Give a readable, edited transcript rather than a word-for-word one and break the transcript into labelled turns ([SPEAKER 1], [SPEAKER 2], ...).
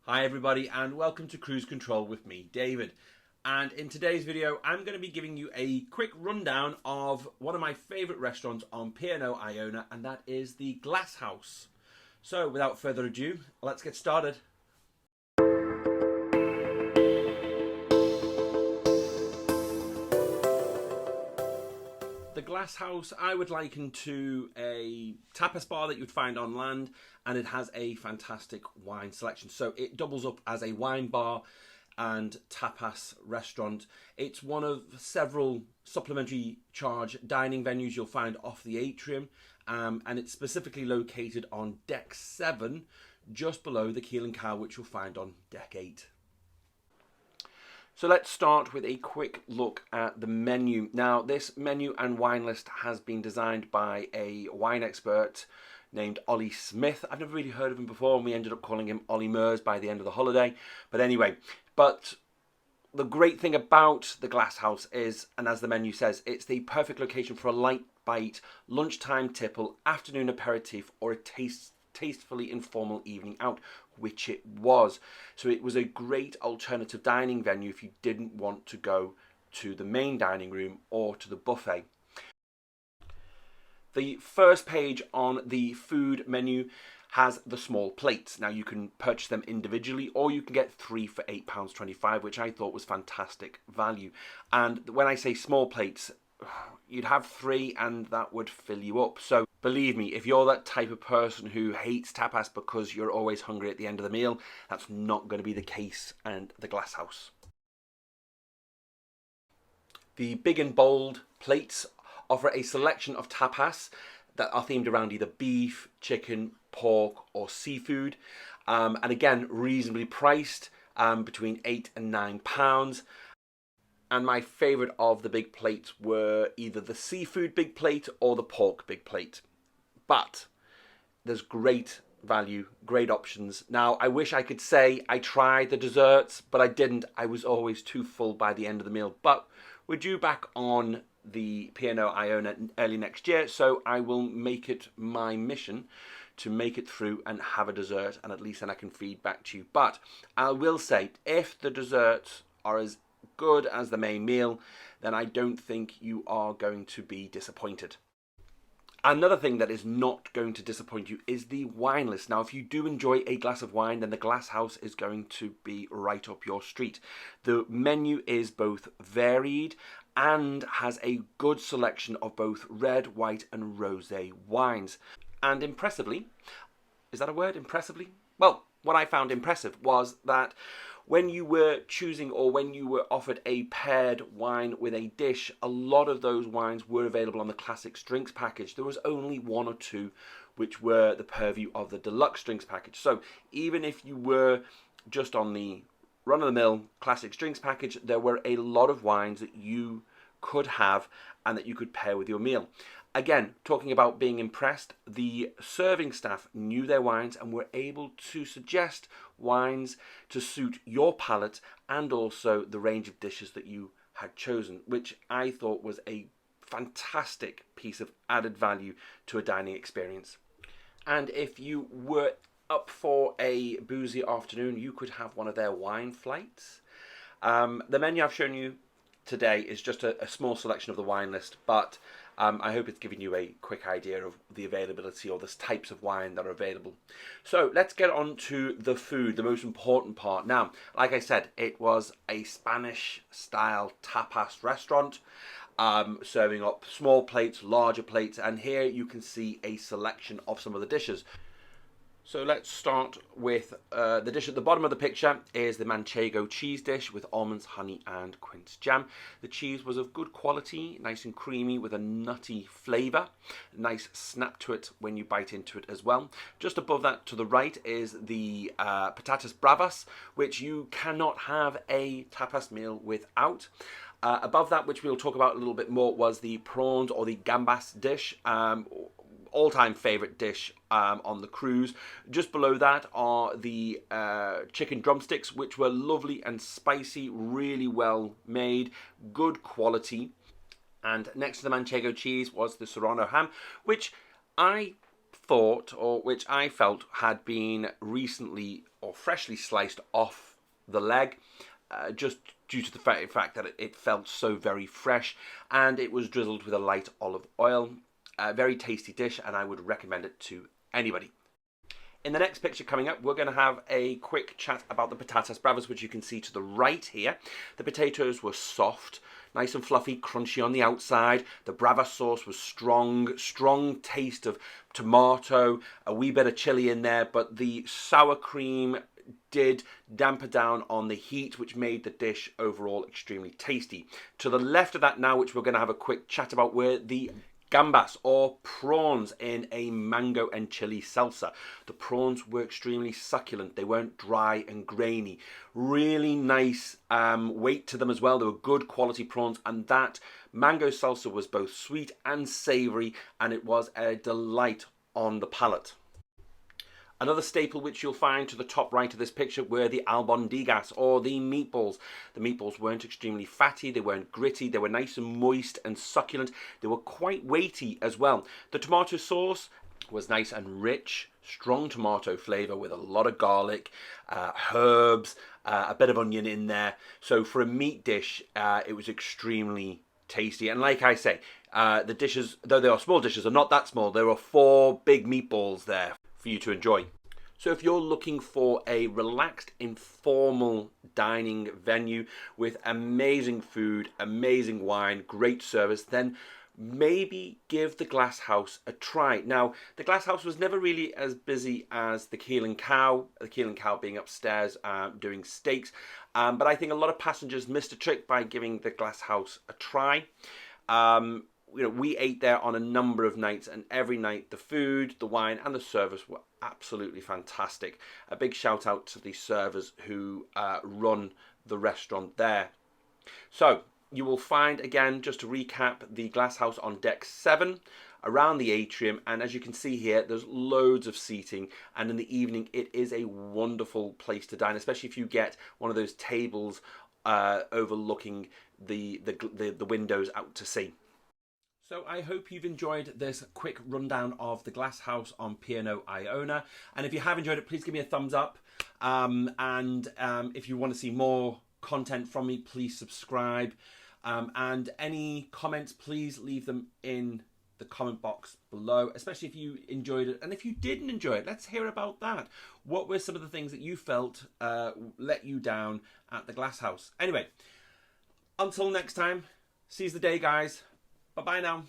[SPEAKER 1] Hi everybody and welcome to Cruise Control with me, David. And in today's video, I'm going to be giving you a quick rundown of one of my favourite restaurants on P&O Iona, and that is the Glasshouse. So without further ado, let's get started. The Glasshouse I would liken to a tapas bar that you'd find on land, and it has a fantastic wine selection. So it doubles up as a wine bar and tapas restaurant. It's one of several supplementary charge dining venues you'll find off the atrium, and it's specifically located on deck 7, just below the Keel and Cow, which you'll find on deck 8. So let's start with a quick look at the menu. Now, this menu and wine list has been designed by a wine expert named Ollie Smith. I've never really heard of him before, and we ended up calling him Ollie Mers by the end of the holiday. But anyway, the great thing about the Glasshouse is, and as the menu says, it's the perfect location for a light bite, lunchtime tipple, afternoon aperitif, or a tastefully informal evening out, which it was. So it was a great alternative dining venue if you didn't want to go to the main dining room or to the buffet. The first page on the food menu has the small plates. Now you can purchase them individually, or you can get 3 for £8.25, which I thought was fantastic value. And when I say small plates, you'd have 3 and that would fill you up. So believe me, if you're that type of person who hates tapas because you're always hungry at the end of the meal, that's not going to be the case at the Glasshouse. The big and bold plates offer a selection of tapas that are themed around either beef, chicken, pork or seafood, and again reasonably priced, between £8 and £9. And my favourite of the big plates were either the seafood big plate or the pork big plate. But there's great value, great options. Now, I wish I could say I tried the desserts, but I didn't. I was always too full by the end of the meal. But we're due back on the P&O Iona early next year, so I will make it my mission to make it through and have a dessert, and at least then I can feed back to you. But I will say, if the desserts are as good as the main meal, then I don't think you are going to be disappointed. Another thing that is not going to disappoint you is the wine list. Now, if you do enjoy a glass of wine, then the Glasshouse is going to be right up your street. The menu is both varied and has a good selection of both red, white and rosé wines. And impressively, is that a word, impressively? Well, what I found impressive was that when you were choosing, or when you were offered a paired wine with a dish, a lot of those wines were available on the Classics drinks package. There was only 1 or 2 which were the purview of the deluxe drinks package. So even if you were just on the run-of-the-mill Classics drinks package, there were a lot of wines that you could have and that you could pair with your meal. Again, talking about being impressed, the serving staff knew their wines and were able to suggest wines to suit your palate and also the range of dishes that you had chosen, which I thought was a fantastic piece of added value to a dining experience. And if you were up for a boozy afternoon, you could have one of their wine flights. The menu I've shown you today is just a small selection of the wine list, but I hope it's given you a quick idea of the availability or the types of wine that are available. So let's get on to the food, the most important part. Now, like I said, it was a Spanish style tapas restaurant, serving up small plates, larger plates, and here you can see a selection of some of the dishes. So let's start with the dish at the bottom of the picture is the manchego cheese dish with almonds, honey and quince jam. The cheese was of good quality, nice and creamy with a nutty flavour. Nice snap to it when you bite into it as well. Just above that to the right is the patatas bravas, which you cannot have a tapas meal without. Above that, which we'll talk about a little bit more, was the prawns or the gambas dish. All-time favorite dish on the cruise. Just below that are the chicken drumsticks, which were lovely and spicy, really well made, good quality. And next to the manchego cheese was the serrano ham, which I thought, or which I felt had been recently or freshly sliced off the leg, just due to the fact that it felt so very fresh, and it was drizzled with a light olive oil. A very tasty dish, and I would recommend it to anybody. In the next picture coming up, we're going to have a quick chat about the patatas bravas, which you can see to the right here. The potatoes were soft, nice and fluffy, crunchy on the outside. The brava sauce was strong taste of tomato, a wee bit of chili in there, but the sour cream did damper down on the heat, which made the dish overall extremely tasty. To the left of that now, which we're going to have a quick chat about, were the gambas, or prawns, in a mango and chili salsa. The prawns were extremely succulent. They weren't dry and grainy. Really nice weight to them as well. They were good quality prawns, and that mango salsa was both sweet and savory, and it was a delight on the palate. Another staple which you'll find to the top right of this picture were the albondigas, or the meatballs. The meatballs weren't extremely fatty, they weren't gritty, they were nice and moist and succulent. They were quite weighty as well. The tomato sauce was nice and rich, strong tomato flavour with a lot of garlic, herbs, a bit of onion in there. So for a meat dish, it was extremely tasty. And like I say, the dishes, though they are small dishes, are not that small. There are 4 big meatballs there for you to enjoy. So if you're looking for a relaxed, informal dining venue with amazing food, amazing wine, great service, then maybe give the Glasshouse a try. Now, the Glasshouse was never really as busy as the Keel and Cow, being upstairs doing steaks, but I think a lot of passengers missed a trick by giving the Glasshouse a try. We ate there on a number of nights, and every night the food, the wine and the service were absolutely fantastic. A big shout out to the servers who run the restaurant there. So you will find, again, just to recap, the Glasshouse on deck 7 around the atrium, and as you can see here, there's loads of seating, and in the evening it is a wonderful place to dine, especially if you get one of those tables overlooking the windows out to sea. So I hope you've enjoyed this quick rundown of the Glasshouse on P&O Iona. And if you have enjoyed it, please give me a thumbs up. If you want to see more content from me, please subscribe. And any comments, please leave them in the comment box below, especially if you enjoyed it. And if you didn't enjoy it, let's hear about that. What were some of the things that you felt let you down at the Glasshouse? Anyway, until next time, seize the day, guys. Bye-bye now.